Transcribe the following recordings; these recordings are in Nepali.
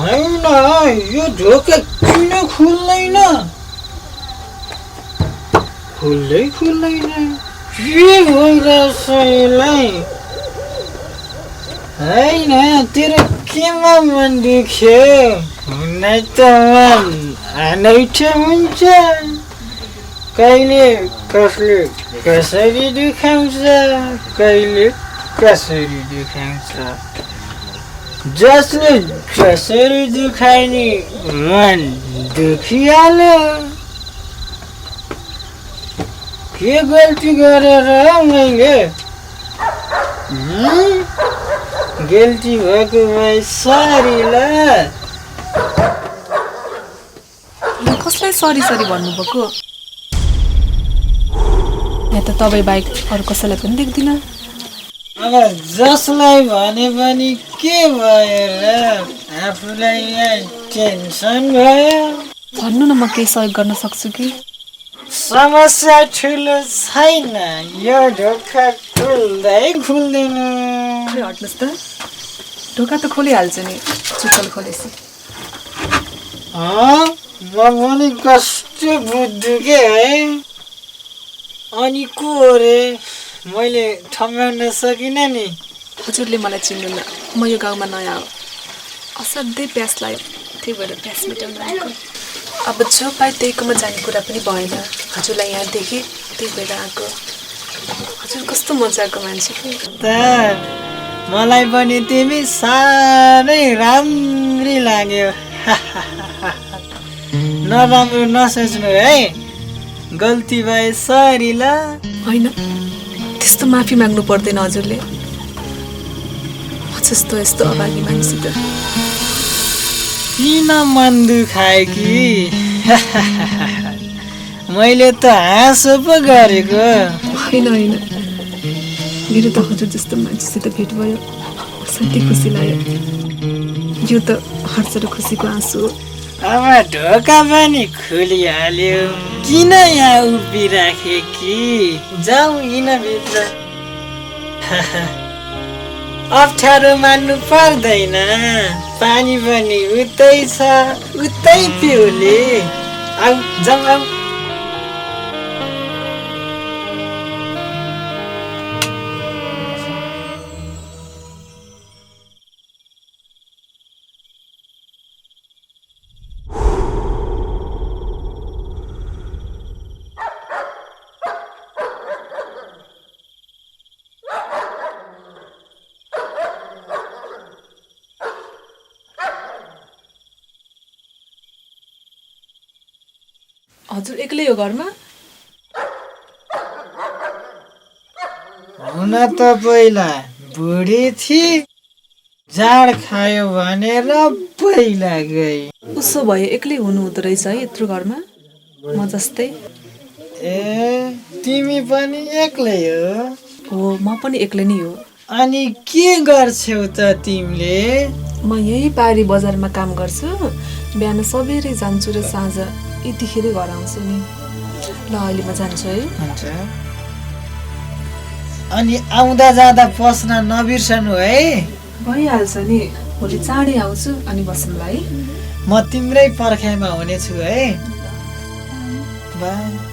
होइन यो ढोका किन खुल्दैन खुल्दैन के भइरहेछ यसलाई होइन तेरो केमा मन दुख्यो हुन त मन अनैठो हुन्छ कहिले कसले कसरी दुखाउँछ कहिले कसरी दुखाउँछ जसले कसरी दुखाइने मन दुखिहाल्यो के गल्ती गरेर मैले गल्ती भएको भए सरी ल कसलाई सरी सरी भन्नुभएको यहाँ त तपाईँ बाहेक अरू कसैलाई पनि देख्दिनँ अब जसलाई भने पनि के भयो र आफूलाई यहाँ टेन्सन भयो भन्नु न म केही सहयोग गर्न सक्छु कि समस्या ठुलो छैन यो ढोका खुल्दैन खै हट्नुहोस् त ढोका त खोलिहाल्छ नि चुक्कल खोलेसी म पनि कस्तो बुझ्छु के है अनि को रे मैले ठम्याउन सकिनँ नि हजुरले मलाई चिन्नुहुन्न म यो गाउँमा नयाँ हो असाध्यै प्यास लाग्यो त्यही भएर प्यास मेटाउन आएको अब जो पाए त्यहीकोमा जाने कुरा पनि भएन हजुरलाई यहाँ देखेँ त्यही भएर आएको हजुर कस्तो मजाको मान्छे त मलाई पनि तिमी साह्रै राम्री लाग्यो नराम्रो नसोच्नु है गल्ती भए सरी ल होइन त्यस्तो माफी माग्नु पर्दैन हजुरले म जस्तो यस्तो अभागी मानिसित किन मन दुखायो कि मैले त हाँसो पो गरेको होइन मेरो त हजुर जस्तो मान्छेसित भेट भयो असाध्यै खुसी लाग्यो यो त हर्ष र खुसीको आँसु हो अब ढोका पनि खुलिहाल्यो किन यहाँ उभिराखे कि जाउँ हिँड भित्र अप्ठ्यारो मान्नु पर्दैन पानी पनि उतै छ उतै पिउले आऊ जाउँ आऊ हजुर एक्लै हो घरमा हुन त पहिला बुढी थिए जाड खायो भनेर पहिला गई उसो भए एक्लै हुनु हुँदो रहेछ है यत्रो घरमा म जस्तै ए तिमी पनि एक्लै हो म पनि एक्लै नै हो अनि के गर्छौ त तिमीले म यही पारी बजारमा काम गर्छु बिहान सबेरै जान्छु र साँझ यतिखेरै घर आउँछु नि ल अहिले म जान्छु है हुन्छ अनि आउँदा जाँदा पस्न नबिर्सनु है भइहाल्छ नि भोलि चाँडै आउँछु अनि बसौँला है म तिम्रै पर्खाइमा हुनेछु है बाई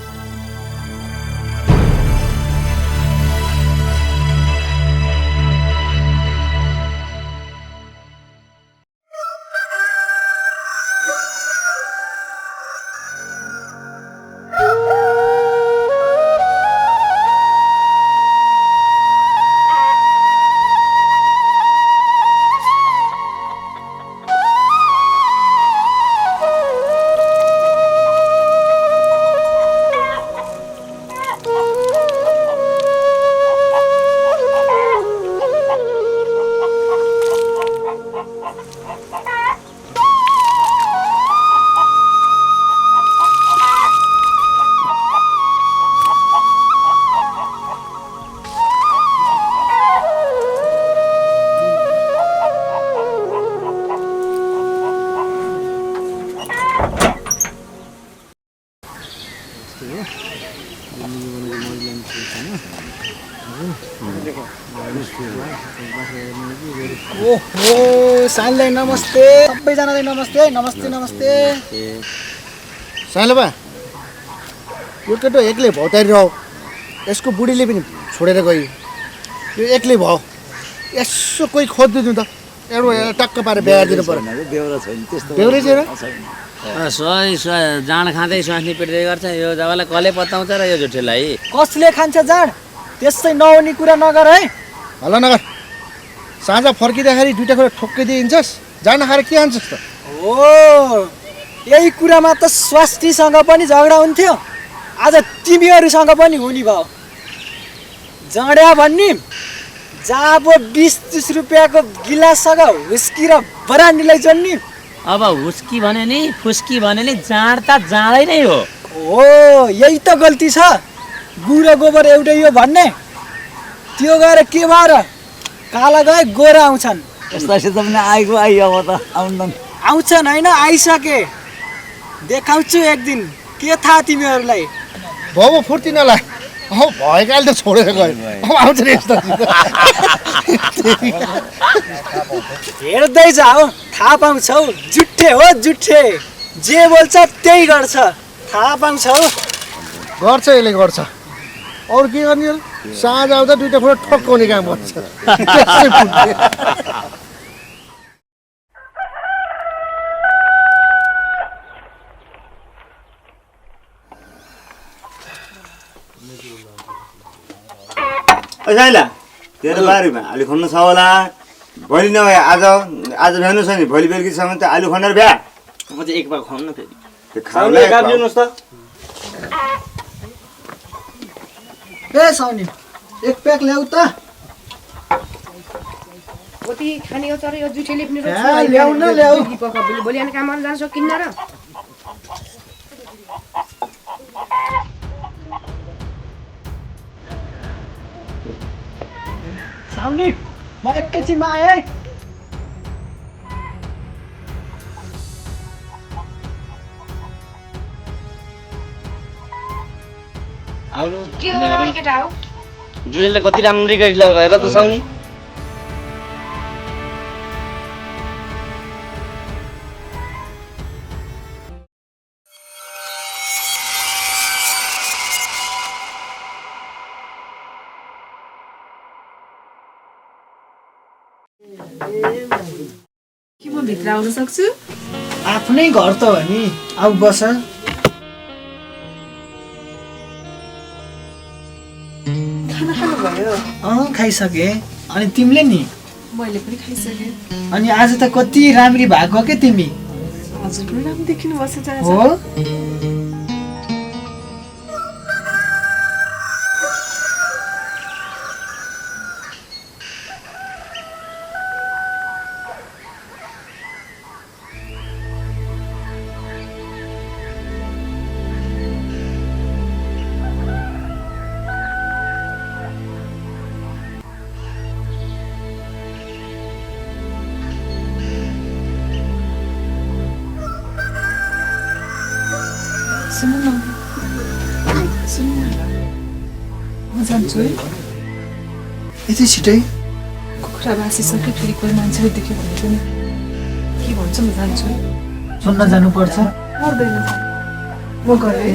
ओहो साइनलाई नमस्ते, सबैजनालाई नमस्ते है, नमस्ते नमस्ते। साइलो बा यो केटो एक्लै भौतारी रह यसको बुढीले पनि छोडेर गयो यो एक्लै भयो यसो कोही खोजिदिनु त एउटा टक्क पारेर बिहा दिनु पर्यो बेहोरा छैन त्यस्तो बेहुरै छैन जाँड खाँदै स्वास्नी पिट्दै गर्छ यो जग्गालाई कसले पत्ताउँछ र यो झुठेलाई कसले खान्छ जाँड? त्यसै नहुने कुरा नगर है। हल्ला नगर साँझ फर्किँदाखेरि दुइटा कुरा ठोक्किदिन्छस् जान खाएर के हान्छस् त हो यही कुरामा त स्वास्नीसँग पनि झगडा हुन्थ्यो, आज तिमीहरूसँग पनि हुने भयो। जड्या भन्ने जाबो 20-30 रुपियाँको गिलाससँग हुस्की र बरानीलाई जोड्ने। अब हुस्की भने नि फुस्की भने नि जाँड त जाँडै नै हो। यही त गल्ती छ, गु र गोबर एउटै हो भन्ने। त्यो गएर के भयो र? काला गए गोरा आउँछन्। यस्तासित पनि आएको आइयो अब त आउँदैन आउँछन् होइन, आइसके देखाउँछु एक दिन। के थाहा तिमीहरूलाई? भयो फुर्ती नला अब भएको अहिले त छोडेर गयो अब आउँछ नि यस्तो हेर्दै जाऊ थाहा पाउँछौ। जुठे हो जुठे, जे बोल्छ त्यही गर्छ, थाहा पाउँछौ। गर्छ यसले गर्छ अरू के गर्ने साँझ आउँदा दुइटा कुरा ठक्काउने काम गर्छ साइला तेरो बारीमा आलु खन्नु छ होला भोलि नभए आज भ्याउनु छ नि भोलि बेलुकीसम्म त आलु खनेर भ्या म चाहिँ एक बार खुवाउनु फेरि त्यो खाउले गाबिदिनुहोस् त ए साउनी एक प्याक ल्याऊ त। कति खाने हो तर यो जुठेले पनि ल्याउ न ल्याउ। भोलि अनि काम जान सकिन्न र साउनी म एकैछिनमा आएँ है। के हो केटा हो? जुलीले कति राम्ररी गरिरहेको हेर त साउनी। के म भित्र आउन सक्छु? आफ्नै घर त हो नि, आऊ बस। खाना खानुभयो? खाइसके। अनि तिमीले नि? मैले पनि खाइसकेँ। अनि आज त कति राम्री भएको के तिमी? हजुर पनि राम्रो देखिनु भएको छ हो सुन्नु न, सुन्नु न, म जान्छु है। यति छिटै? कुखुरा भाँसिसक्यो, फेरि कोही मान्छेले देख्यो भने पनि के भन्छ, म जान्छु है। सुन्न जानुपर्छ। पर्दैन, म गएँ।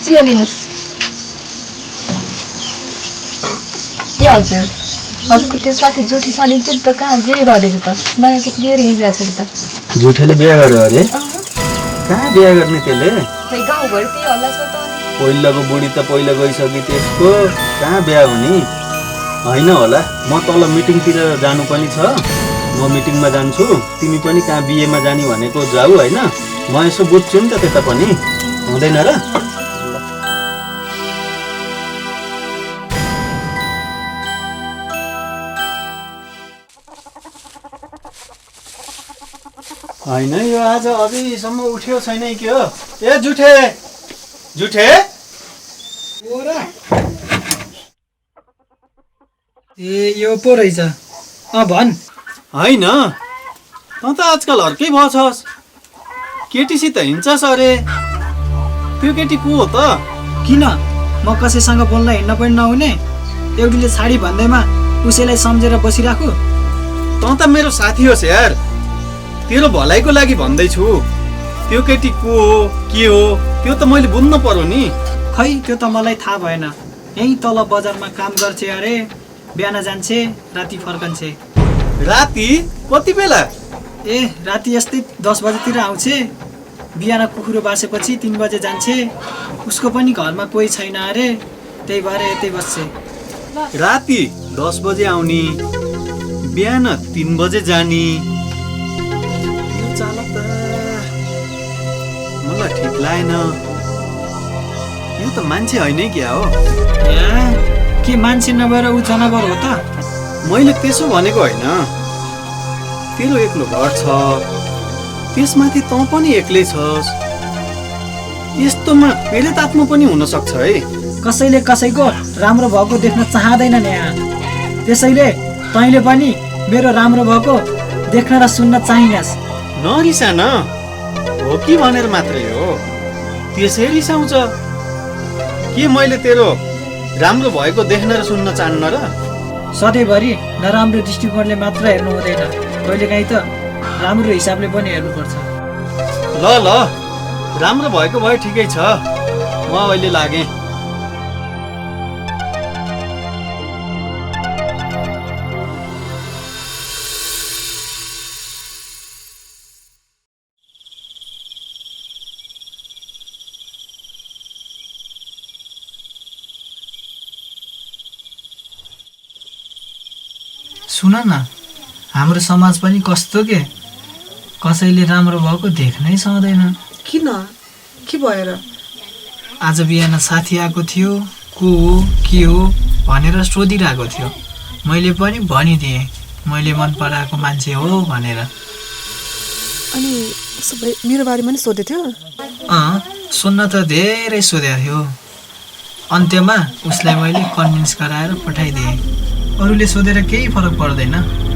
चिया लिनुहोस्। ए हजुर हजुरको त्यो साथी जोठी साली चाहिँ त कहाँ बिहे गरेको त नयाँ केटी लिएर हिँडिरहेको छ त जुठेले बिहा गर्यो अरे कहाँ बिहा गर्ने त्यसले खै गाउँभरि त्यही हल्ला छ त पहिलाको बुढी त पहिला गइसक्यो त्यसको कहाँ बिहा हुने होइन होला म तल मिटिङतिर जानु पनि छ म मिटिङमा जान्छु तिमी पनि कहाँ बिहेमा जाने भनेको जाऊ होइन म यसो बुझ्छु नि त त्यता पनि हुँदैन र होइन यो आज अझैसम्म उठ्यो छैन के हो ए जुठे जुठे ए यो पो रहेछ भन् होइन त त आजकल हर्कै भएछस् केटीसित हिँड्छस् अरे त्यो केटी को हो त? किन म कसैसँग बोल्न हिँड्न पनि नहुने? एउटीले छाडी भन्दैमा उसैलाई सम्झेर बसिराखु? तँ त मेरो साथी होस् यार, तेरो भलाइको लागि भन्दैछु। त्यो केटी को हो के हो त्यो त मैले बुझ्नु पर्यो नि। खै त्यो त मलाई थाहा भएन। यहीँ तल बजारमा काम गर्छे अरे, बिहान जान्छे राति फर्कन्छे। राति कति बेला? ए राति यस्तै 10 बजेतिर आउँछे, बिहान कुखुरो बासेपछि 3 बजे जान्छे। उसको पनि घरमा कोही छैन अरे, त्यही भएर यतै बस्छे। राति 10 बजे आउने, बिहान 3 बजे जाने, यो चालक त मलाई ठिक लागेन। यो त मान्छे होइन क्या हो? के मान्छे नभएर ऊ जनावर हो त? मैले त्यसो भनेको होइन। तेरो एक्लो घर छ, त्यसमाथि तँ पनि एक्लै छस्। यस्तोमा प्रेत आत्मा पनि हुन सक्छ है। कसैले कसैको राम्रो भएको देख्न चाहँदैन नि। त्यसैले तैँले पनि मेरो राम्रो भएको देख्न र सुन्न चाहिनस्। नरिसा न, हो कि भनेर मात्रै हो। त्यसै रिसाउँछ? के मैले तेरो राम्रो भएको देख्न र सुन्न चाहन्न र? सधैँभरि नराम्रो दृष्टिकोणले मात्र हेर्नु हुँदैन, कहिलेकाहीँ त राम्रो हिसाबले पनि हेर्नुपर्छ। ल ल, राम्रो भएको भए ठिकै छ, म अहिले लागेँ। सुन न, हाम्रो समाज पनि कस्तो के, कसैले राम्रो भएको देख्नै सक्दैन। किन? के भएर? आज बिहान साथी आएको थियो, को हो के हो भनेर सोधिरहेको थियो। मैले पनि भनिदिएँ मैले मन पराएको मान्छे हो भनेर। अनि सबै मेरो बारेमा नि सोधे थियो? सुन्न त धेरै सोधेको थियो। अन्त्यमा उसलाई मैले कन्भिन्स गराएर पठाइदिएँ। अरूले सोधेर केही फरक पर्दैन,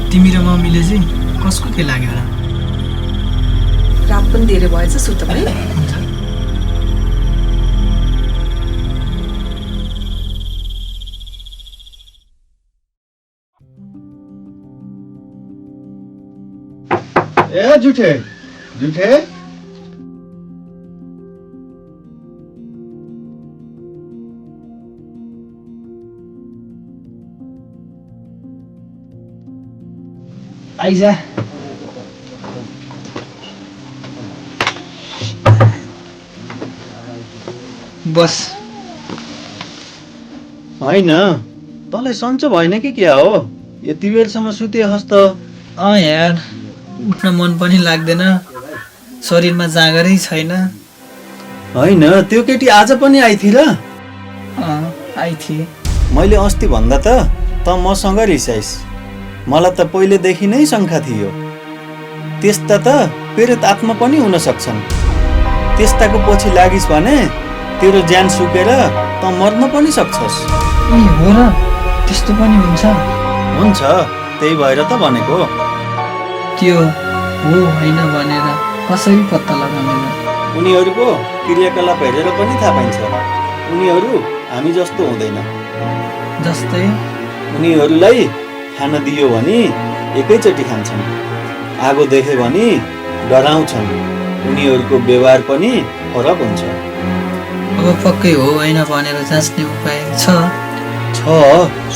तिमी र मम्मीले चाहिँ कसको के लाग्यो र? रात पनि धेरै भएछ, सुत पनि। ए जुठे जुठे, आइजा। बस। होइन, तँलाई सन्चो भएन कि क्या हो? यति बेरसम्म सुते हस् त। यार, उठ्न मन पनि लाग्दैन, शरीरमा जाँगरै छैन। होइन, त्यो केटी आज पनि आइथी र? आइथिए। मैले अस्ति भन्दा त मसँग रिसाइस्। मलाई त पहिलेदेखि नै शङ्का थियो। त्यस्ता त प्रेत आत्मा पनि हुन सक्छन्। त्यस्ताको पछि लागिस् भने तेरो ज्यान सुकेर त मर्न पनि सक्छस्। हो र? त्यस्तो पनि हुन्छ? हुन्छ, त्यही भएर त भनेको। त्यो हो होइन भनेर कसरी पत्ता लगाउनु? उनीहरूको क्रियाकलाप हेरेर पनि थाहा पाइन्छ। उनीहरू हामी जस्तो हुँदैन। जस्तै? उनीहरूलाई खाना दियो भने एकैचोटि खान्छन्, आगो देखे भने डराउँछन्। उनीहरूको व्यवहार पनि फरक हुन्छ। अब पक्कै हो होइन भनेर जाँच्ने उपाय छ?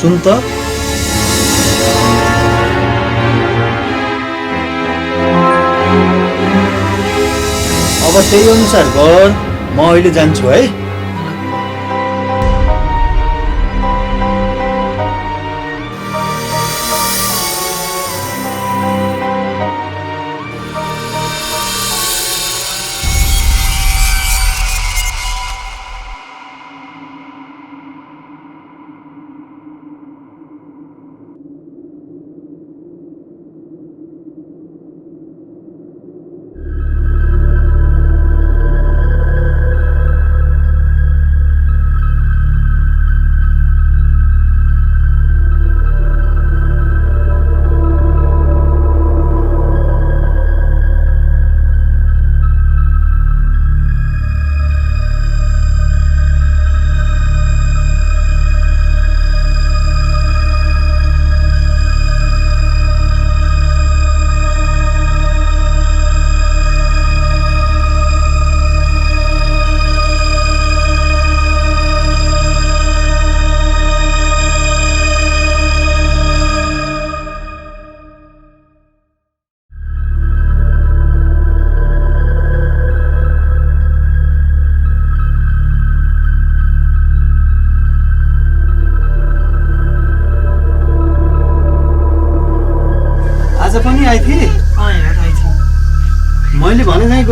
सुन त। अब त्यही अनुसार गर, म अहिले जान्छु है।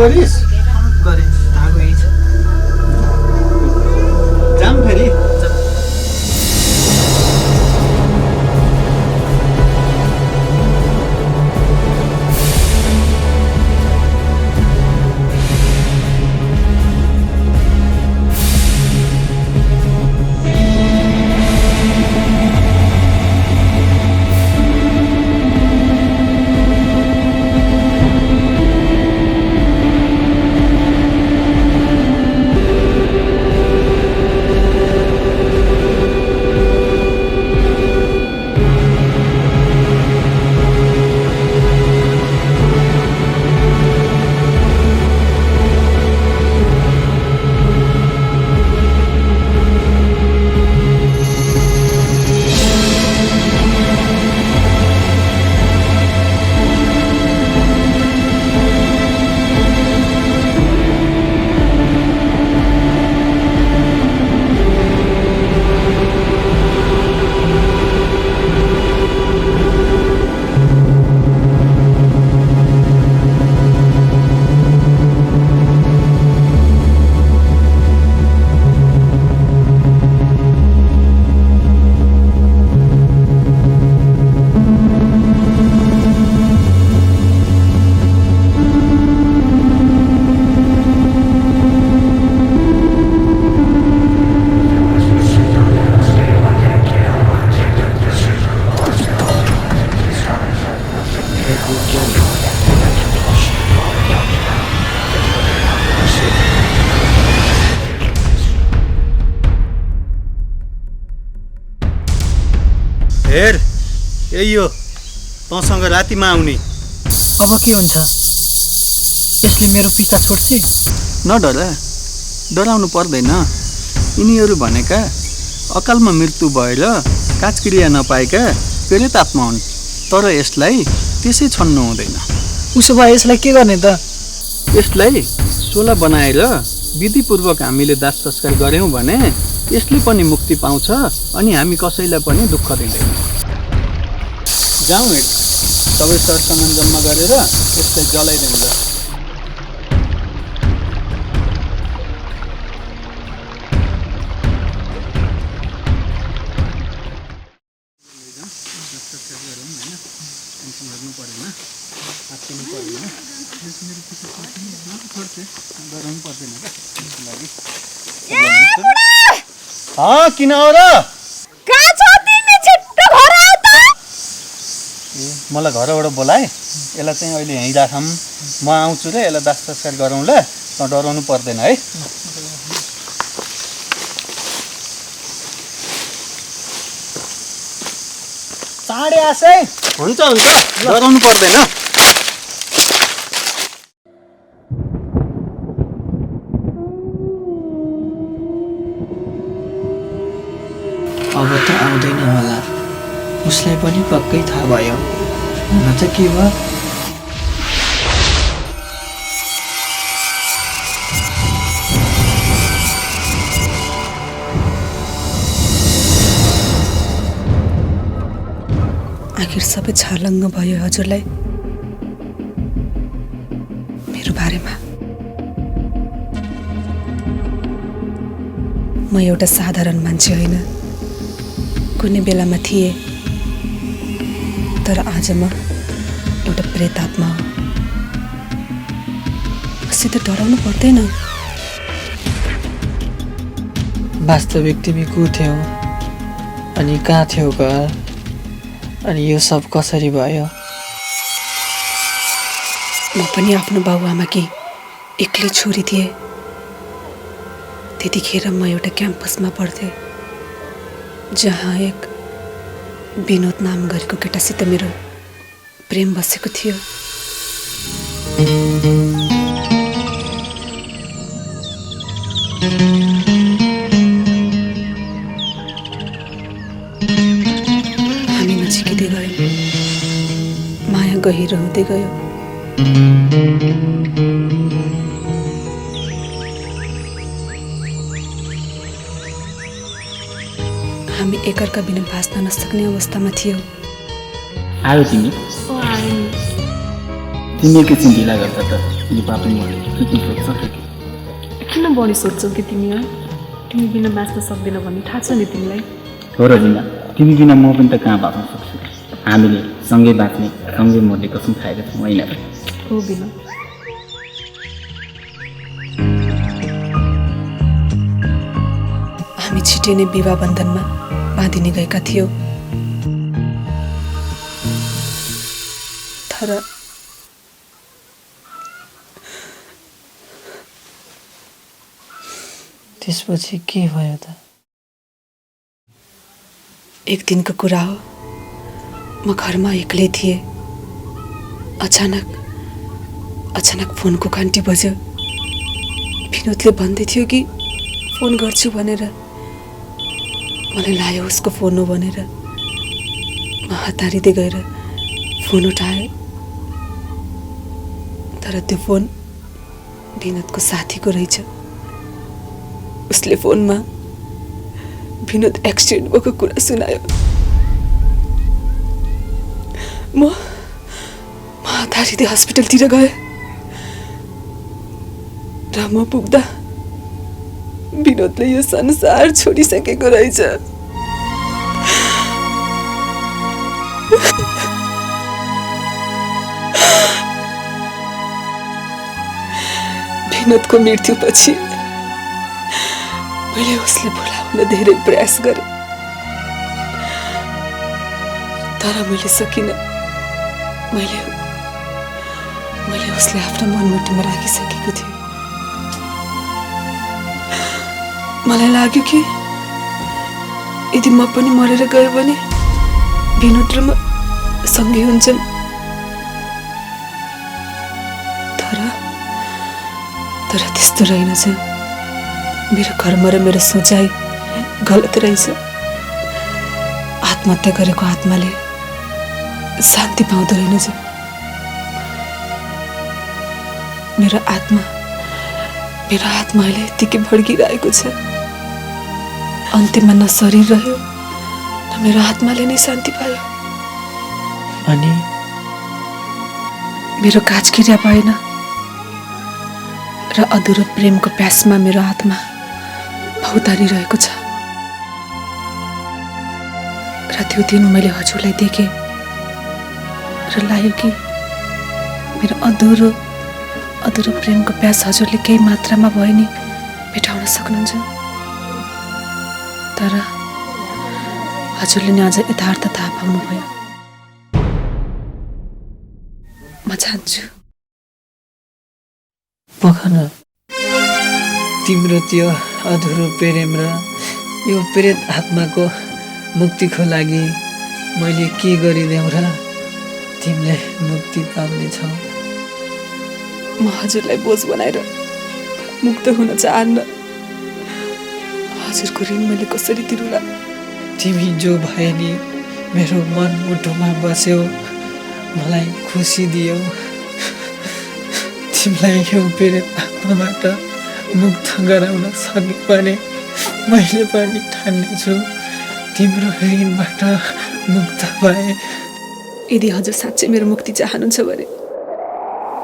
गरिस् गरे धागो यही छ जाम फेरि हेर यही हो तँसँग रातिमा आउने अब के हुन्छ यसले मेरो पिछा छोड्छ नडरा डराउनु पर्दैन यिनीहरू भनेका अकालमा मृत्यु भएर काजक्रिया नपाएका प्रेत आत्मा हुन् तर यसलाई त्यसै छन्नु हुँदैन उसो भए यसलाई के गर्ने त यसलाई सोला बनाएर विधिपूर्वक हामीले दाह संस्कार गऱ्यौँ भने यसले पनि मुक्ति पाउँछ अनि हामी कसैलाई पनि दुःख दिँदैन जाउँ हेर सबै सरसामान जम्मा गरेर यसलाई जलाइदिउँ ल किन हो र मलाई घरबाट बोलाए यसलाई चाहिँ अहिले यहीँ राखौँ म आउँछु र यसलाई दाह संस्कार गरौँ ल त डराउनु पर्दैन है चाँडै आस है हुन्छ हुन्छ डराउनु पर्दैन अब त आउँदैन होला उसलाई पनि पक्कै थाहा भयो हुन त के भयो आखिर सबै छर्लङ्ग भयो हजुरलाई मेरो बारेमा म एउटा साधारण मान्छे होइन कुनै बेलामा थिएँ तर आज म एउटा प्रेतात्मा हो मसित डराउनु पर्दैन वास्तविक तिमी को थियौ अनि कहाँ थियौ घर अनि यो सब कसरी भयो म पनि आफ्नो बाबुआमाकी एक्लै छोरी थिएँ त्यतिखेर म एउटा क्याम्पसमा पढ्थेँ जहाँ एक विनोद नाम गरेको केटासित मेरो प्रेम बसेको थियो हामी नजिकिँदै गयौँ माया गहिरो हुँदै गयो हामी एकअर्का बिना बाँच्न नसक्ने अवस्थामा थियौँ आयो तिमी के चिन्तिला गर्छ त दिपा पनि सुत्नु सक्छ किन बढी सोध्छौ कि तिमी तिमी बिना बाँच्न सक्दैन भन्ने थाहा छ नि तिमीलाई हो रजिना तिमी बिना म पनि त कहाँ बाँच्न सक्छु हामीले सँगै बाँच्ने सँगै मर्ने कसम खाएका छौँ होइन र हो बिना हामी छिटै नै विवाह बन्धनमा बाँधिने गएका थियौँ तर त्यसपछि के भयो त एक दिनको कुरा हो म घरमा एक्लै थिएँ अचानक फोनको घन्टी बज्यो विनोदले भन्दै थियो कि फोन गर्छु भनेर मलाई लाग्यो उसको फोन हो भनेर म हतारिँदै गएर फोन उठाएँ तर त्यो फोन विनोदको साथीको रहेछ उसले फोनमा विनोद एक्सिडेन्ट भएको कुरा सुनायो म हतारिँदै हस्पिटलतिर गएँ र म पुग्दा विनोदले यो संसार छोडिसकेको रहेछ विनोदको मृत्युपछि मैले उसले बोलाउन धेरै प्रयास गरेँ तर मैले सकिनँ मैले उसले आफ्नो मनमुटुमा राखिसकेको थिएँ मलाई लाग्यो कि यदि म पनि मरेर गयो भने विनोद र म सँगै हुन्छन् तर त्यस्तो रहेनछ मेरो कर्म र मेरो सोचाइ गलत रहेछ आत्महत्या गरेको आत्माले शान्ति पाउँदो रहेनछ मेरो आत्मा अहिले यत्तिकै भड्किरहेको छ अन्त्यमा न शरीर रह्यो न मेरो आत्माले नै शान्ति पायो अनि मेरो काजक्रिया भएन र अधुरो प्रेमको प्यासमा मेरो आत्मा भौतारिरहेको छ र त्यो दिन मैले हजुरलाई देखेँ र लाग्यो कि मेरो अधुरो प्रेमको प्यास हजुरले केही मात्रामा भए नि मेटाउन सक्नुहुन्छ तर हजुरले नि अझ यथार्थ थाहा पाउनुभयो म चाहन्छु पखन तिम्रो त्यो अधुरो प्रेम र यो प्रेत आत्माको मुक्तिको लागि मैले के गरिदेऊ र तिमीले मुक्ति पाउनेछौ म हजुरलाई बोझ बनाएर मुक्त हुन चाहन्न हजुरको ऋण मैले कसरी तिरुला तिमी जो भए नि मेरो मन मुटुमा बस्यौ मलाई खुसी दियौ तिमीलाई यो प्रेत आत्माबाट मुक्त गराउन सक्यो भने मैले पनि ठान्नेछु तिम्रो ऋणबाट मुक्त भए यदि हजुर साँच्चै मेरो मुक्ति चाहनुहुन्छ भने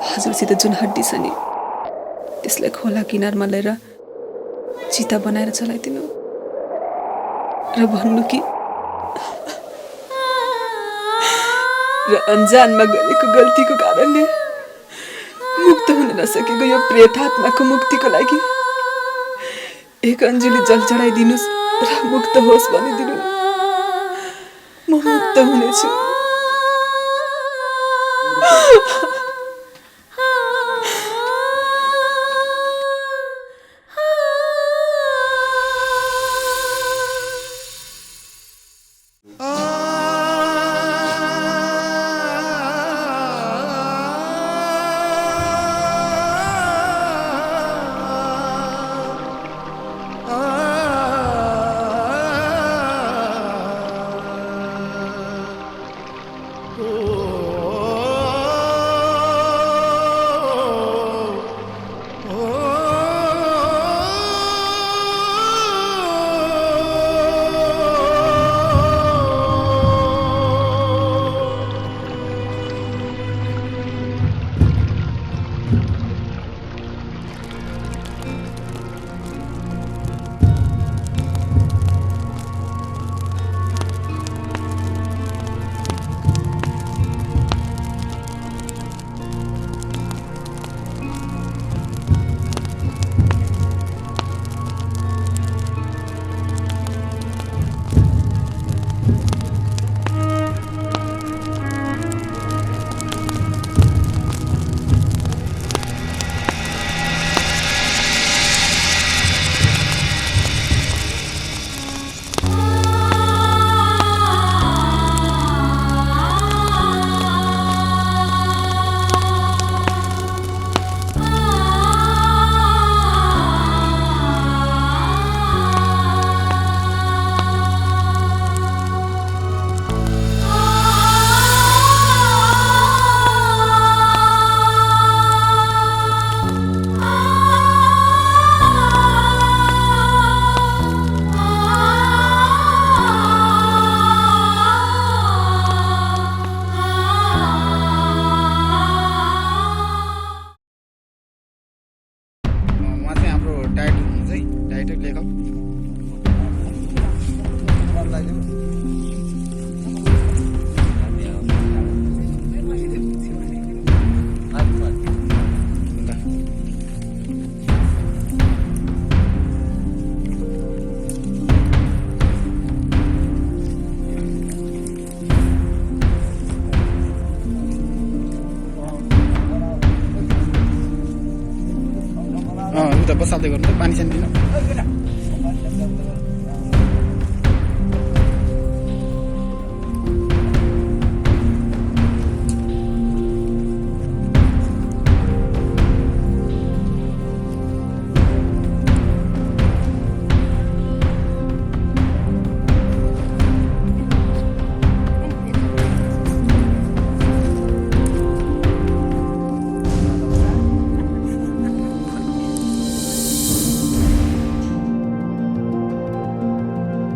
हजुरसित जुन हड्डी छ नि त्यसलाई खोला किनारमा लिएर चिता बनाएर चलाइदिनु र भन्नु कि र अन्जानमा गरेको गल्तीको कारणले मुक्त हुन नसकेको यो प्रेत आत्माको मुक्तिको लागि एक अन्जुली जल चढाइदिनुहोस् र मुक्त होस् भनिदिनु म मुक्त हुनेछु उता बसाल्दै गर्नु त पानी सानी दिनु